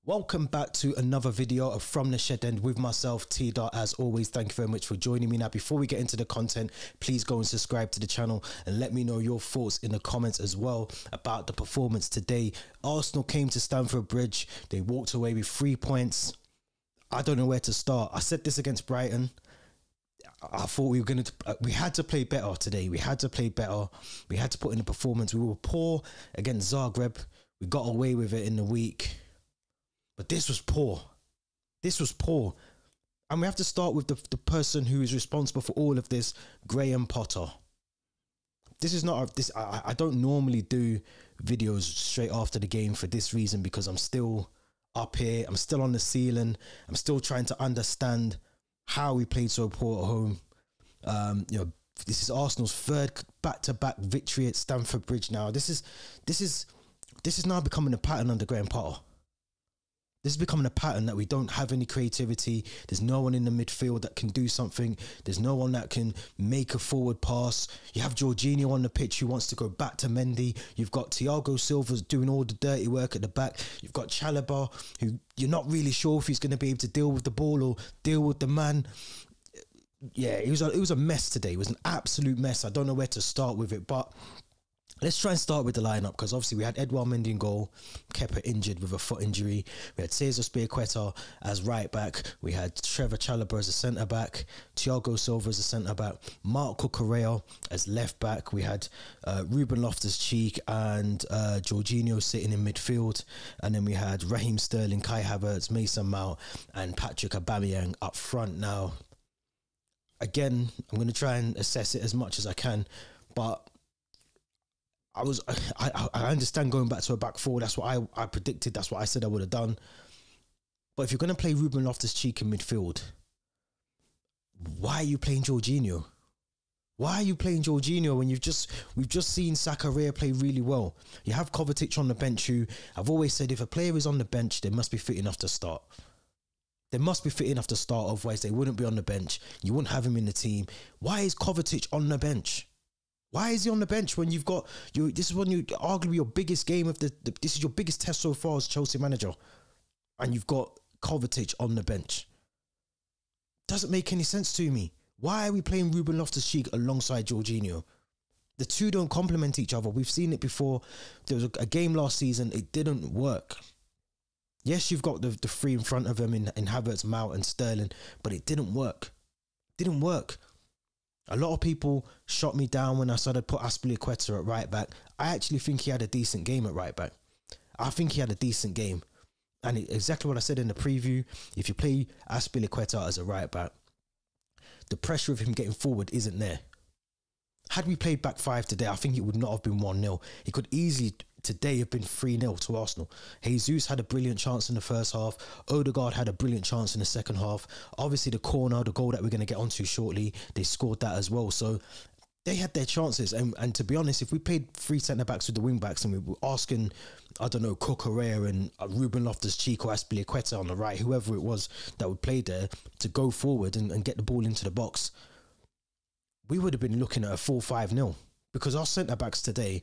Welcome back to another video of From the Shed End with myself, T.Dot. As always, thank you very much for joining me. Now, before we get into the content, please go and subscribe to the channel and let me know your thoughts in the comments as well about the performance today. Arsenal came to Stamford Bridge. They walked away with 3 points. I don't know where to start. I said this against Brighton. I thought we had to play better today. We had to play better. We had to put in a performance. We were poor against Zagreb. We got away with it in the week. But this was poor. This was poor. And we have to start with the person who is responsible for all of this, Graham Potter. This is not I don't normally do videos straight after the game for this reason, because I'm still up here. I'm still on the ceiling. I'm still trying to understand how we played so poor at home. You know, this is Arsenal's third back-to-back victory at Stamford Bridge now. This is now becoming a pattern under Graham Potter. This is becoming a pattern that we don't have any creativity. There's no one in the midfield that can do something. There's no one that can make a forward pass. You have Jorginho on the pitch who wants to go back to Mendy. You've got Thiago Silva doing all the dirty work at the back. You've got Chalobah, who you're not really sure if he's going to be able to deal with the ball or deal with the man. Yeah, it was a mess today. It was an absolute mess. I don't know where to start with it, but let's try and start with the lineup, because obviously we had Edouard Mendy in goal, Kepa injured with a foot injury. We had Cesar Azpilicueta as right back. We had Trevor Chalobah as a centre back, Thiago Silva as a centre back, Marc Cucurella as left back. We had Ruben Loftus-Cheek and Jorginho sitting in midfield, and then we had Raheem Sterling, Kai Havertz, Mason Mount, and Patrick Aubameyang up front. Now, again, I'm going to try and assess it as much as I can, but I understand going back to a back four. That's what I predicted. That's what I said I would have done. But if you're going to play Ruben Loftus-Cheek in midfield, why are you playing Jorginho? Why are you playing Jorginho when we've just seen Zakaria play really well? You have Kovacic on the bench, who I've always said, if a player is on the bench, they must be fit enough to start. They must be fit enough to start, otherwise they wouldn't be on the bench. You wouldn't have him in the team. Why is Kovacic on the bench? Why is he on the bench when you've got this is when you arguably your biggest game of this is your biggest test so far as Chelsea manager, and you've got Kovacic on the bench? Doesn't make any sense to me. Why are we playing Ruben Loftus-Cheek alongside Jorginho? The two don't complement each other. We've seen it before. There was a game last season. It didn't work. Yes, you've got the three in front of him in Havertz, Mount and Sterling, but it didn't work. It didn't work. A lot of people shot me down when I said I'd put Azpilicueta at right back. I actually think he had a decent game at right back. I think he had a decent game. And exactly what I said in the preview, if you play Azpilicueta as a right back, the pressure of him getting forward isn't there. Had we played back five today, I think it would not have been 1-0. It could easily today have been 3-0 to Arsenal. Jesus had a brilliant chance in the first half. Odegaard had a brilliant chance in the second half. Obviously the corner, the goal that we're going to get onto shortly, they scored that as well. So they had their chances. And to be honest, if we played three centre-backs with the wing-backs and we were asking, I don't know, Cucurella and Ruben Loftus-Cheek or Azpilicueta on the right, whoever it was that would play there, to go forward and get the ball into the box, we would have been looking at a 4-5-0, because our centre-backs today,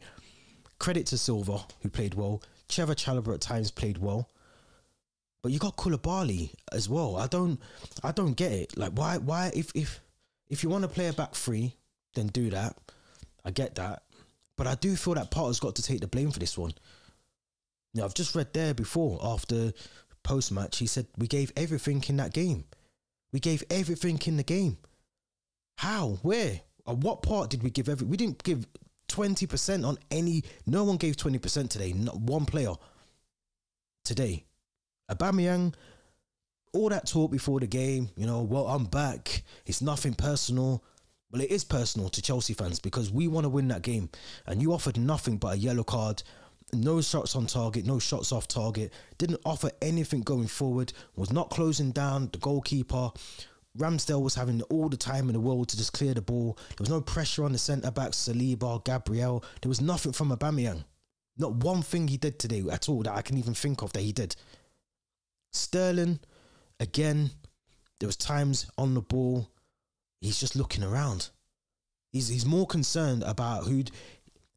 credit to Silva, who played well. Trevor Chalobah at times played well. But you got Koulibaly as well. I don't get it. Like, why if you want to play a back three, then do that. I get that. But I do feel that Potter's got to take the blame for this one. Now, I've just read there before, after post-match, he said, we gave everything in that game. We gave everything in the game. How? Where? At what part did we give everything? We didn't give 20% on any. No one gave 20% today. Not one player today. Aubameyang, all that talk before the game, you know, well, I'm back. It's nothing personal. Well, it is personal to Chelsea fans, because we want to win that game. And you offered nothing but a yellow card. No shots on target, no shots off target. Didn't offer anything going forward. Was not closing down the goalkeeper. Ramsdale was having all the time in the world to just clear the ball. There was no pressure on the centre-backs, Saliba, Gabriel. There was nothing from Aubameyang. Not one thing he did today at all that I can even think of that he did. Sterling, again, there was times on the ball, he's just looking around. He's more concerned about who'd...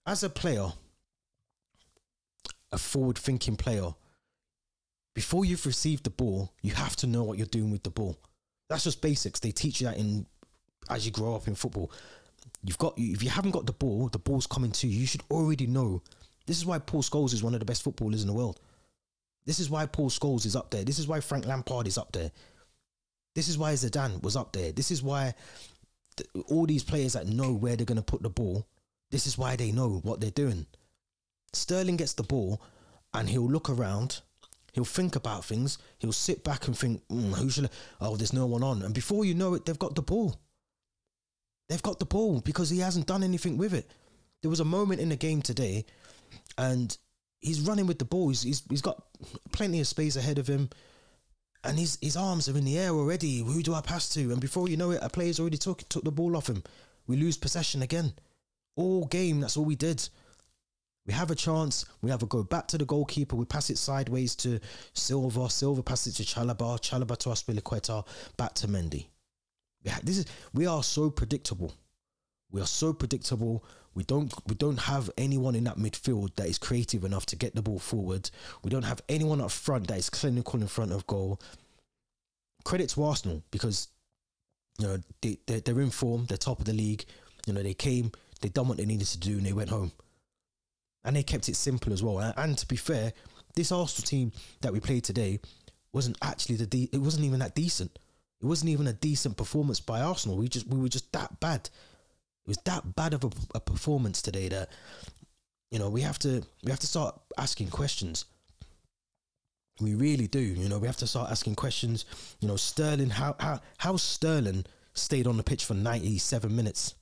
As a player, a forward-thinking player, before you've received the ball, you have to know what you're doing with the ball. That's just basics. They teach you that as you grow up in football. If you haven't got the ball's coming to you. You should already know. This is why Paul Scholes is one of the best footballers in the world. This is why Paul Scholes is up there. This is why Frank Lampard is up there. This is why Zidane was up there. This is why all these players that know where they're going to put the ball, this is why they know what they're doing. Sterling gets the ball and he'll look around. He'll think about things. He'll sit back and think, who should I? Oh, there's no one on. And before you know it, they've got the ball. They've got the ball because he hasn't done anything with it. There was a moment in the game today and he's running with the ball. He's got plenty of space ahead of him. And his arms are in the air already. Who do I pass to? And before you know it, a player's already took the ball off him. We lose possession again. All game, that's all we did. We have a chance. We have a go back to the goalkeeper. We pass it sideways to Silva. Silva passes it to Chalobah. Chalobah to Aspilicueta. Back to Mendy. We are so predictable. We are so predictable. We don't have anyone in that midfield that is creative enough to get the ball forward. We don't have anyone up front that is clinical in front of goal. Credit to Arsenal because they're in form. They're top of the league. They came, they done what they needed to do, and they went home. And they kept it simple as well. And to be fair, this Arsenal team that we played today wasn't actually it wasn't even that decent. It wasn't even a decent performance by Arsenal. We were just that bad. It was that bad of a performance today that, we have to start asking questions. We really do. We have to start asking questions. Sterling, how Sterling stayed on the pitch for 97 minutes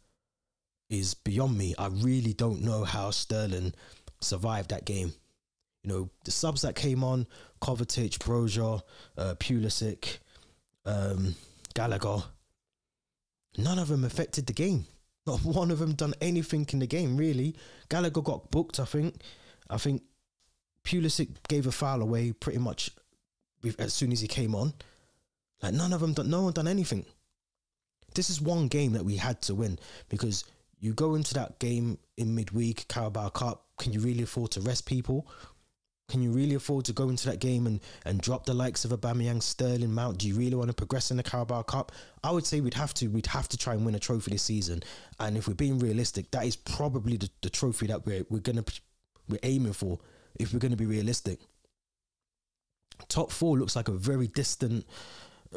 is beyond me. I really don't know how Sterling survived that game. The subs that came on, Kovacic, Broja, Pulisic, Gallagher, none of them affected the game. Not one of them done anything in the game, really. Gallagher got booked, I think. I think Pulisic gave a foul away pretty much as soon as he came on. Like, no one done anything. This is one game that we had to win because you go into that game in midweek, Carabao Cup. Can you really afford to rest people? Can you really afford to go into that game and drop the likes of Aubameyang, Sterling, Mount? Do you really want to progress in the Carabao Cup? I would say we'd have to try and win a trophy this season. And if we're being realistic, that is probably the trophy that we're aiming for. If we're going to be realistic, top four looks like a very distant.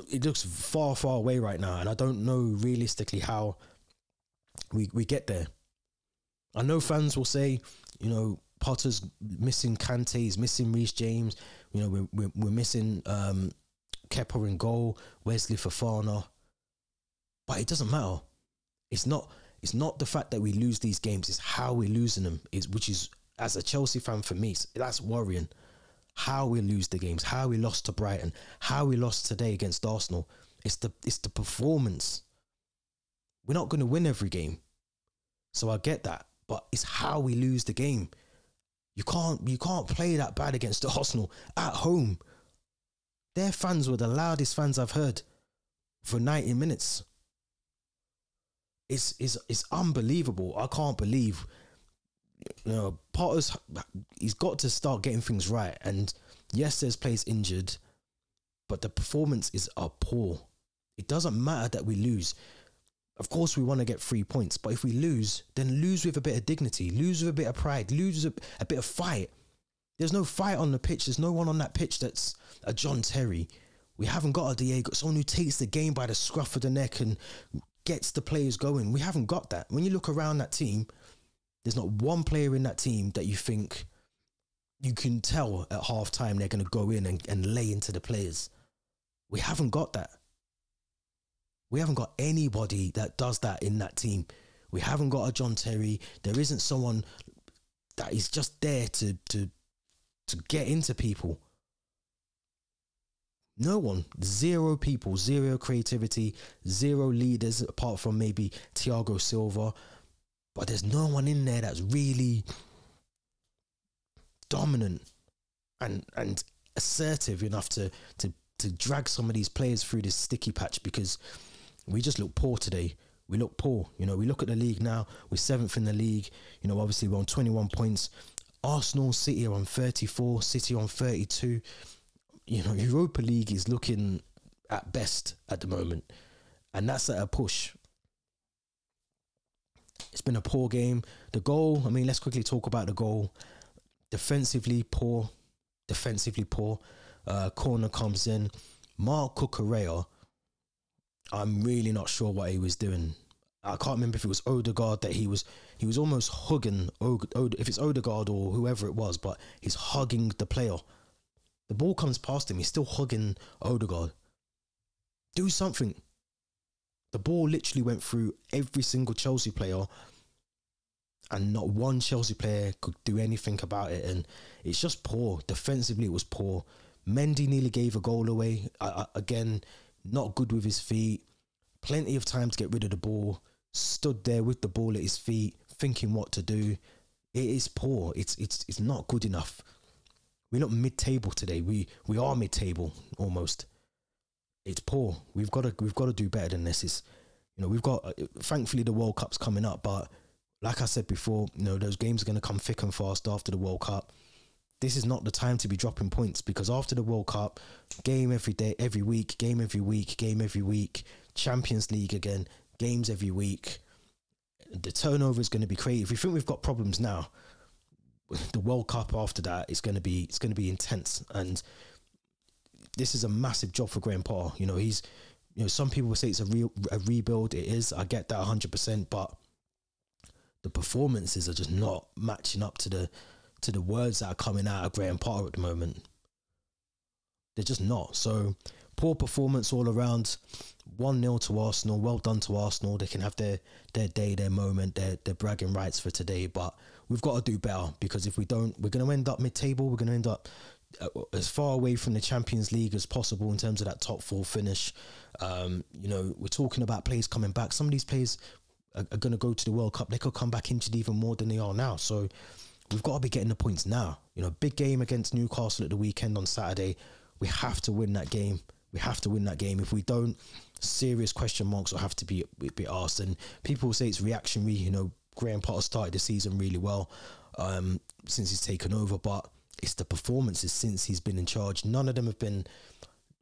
It looks far away right now, and I don't know realistically how we get there. I know fans will say, Potter's missing Kante, he's missing Reece James. We're missing Kepa in goal, Wesley Fofana. But it doesn't matter. It's not the fact that we lose these games, it's how we're losing them, which is, as a Chelsea fan for me, that's worrying. How we lose the games, how we lost to Brighton, how we lost today against Arsenal. It's the performance. We're not going to win every game. So I get that. But it's how we lose the game. You can't play that bad against Arsenal at home. Their fans were the loudest fans I've heard for 90 minutes. It's unbelievable. I can't believe, Potter's, he's got to start getting things right. And yes, there's players injured, but the performances are poor. It doesn't matter that we lose. Of course, we want to get 3 points, but if we lose, then lose with a bit of dignity, lose with a bit of pride, lose with a bit of fight. There's no fight on the pitch. There's no one on that pitch that's a John Terry. We haven't got a Diego, someone who takes the game by the scruff of the neck and gets the players going. We haven't got that. When you look around that team, there's not one player in that team that you think you can tell at half time they're going to go in and lay into the players. We haven't got that. We haven't got anybody that does that in that team. We haven't got a John Terry. There isn't someone that is just there to get into people. No one. Zero people. Zero creativity. Zero leaders apart from maybe Thiago Silva. But there's no one in there that's really dominant and assertive enough to drag some of these players through this sticky patch, because we just look poor today. We look poor. We look at the league now. We're 7th in the league. Obviously we're on 21 points. Arsenal, City are on 34. City on 32. you know, Europa League is looking at best at the moment, and that's at a push. It's been a poor game. The goal, I mean, let's quickly talk about the goal. Defensively poor. Corner comes in. Mark Cucurella, I'm really not sure what he was doing. I can't remember if it was Odegaard that he was almost hugging, if it's Odegaard or whoever it was, but he's hugging the player. The ball comes past him, he's still hugging Odegaard. Do something. The ball literally went through every single Chelsea player, and not one Chelsea player could do anything about it. And it's just poor. Defensively, it was poor. Mendy nearly gave a goal away. Again, not good with his feet. Plenty of time to get rid of the ball. Stood there with the ball at his feet, thinking what to do. It is poor. It's not good enough. We're not mid-table today. We are mid-table almost. It's poor. We've got to do better than this. It's, you know, we've got, thankfully the World Cup's coming up, but like I said before, you know, those games are going to come thick and fast after the World Cup. This is not the time to be dropping points, because after the World Cup, game every day, every week, game every week, game every week, Champions League again, games every week. The turnover is going to be crazy. If we think we've got problems now, the World Cup after that is going to be intense, and this is a massive job for Graham Potter. You know, he's, you know, some people will say it's a rebuild. It is. I get that 100%, but the performances are just not matching up to the words that are coming out of Graham Potter at the moment. They're just not. So poor performance all around. 1-0 to Arsenal. Well done to Arsenal. They can have their day, their moment, their bragging rights for today. But we've got to do better, because if we don't, we're going to end up mid-table. We're going to end up as far away from the Champions League as possible in terms of that top 4 finish. You know, we're talking about players coming back. Some of these players are going to go to the World Cup. They could come back injured even more than they are now. So we've got to be getting the points now. You know, big game against Newcastle at the weekend on Saturday. We have to win that game. We have to win that game. If we don't, serious question marks will have to be asked. And people will say it's reactionary. You know, Graham Potter started the season really well since he's taken over, but it's the performances since he's been in charge. None of them have been,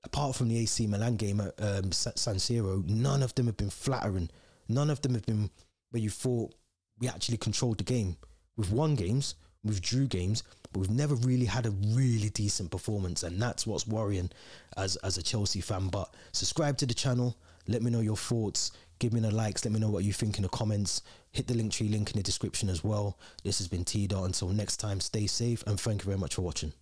apart from the AC Milan game at San Siro, none of them have been flattering. None of them have been where you thought we actually controlled the game. We've won games, we've drew games, but we've never really had a really decent performance, and that's what's worrying as a Chelsea fan. But subscribe to the channel, let me know your thoughts, give me the likes, let me know what you think in the comments, hit the Linktree link in the description as well. This has been T.Dot. Until next time, stay safe, and thank you very much for watching.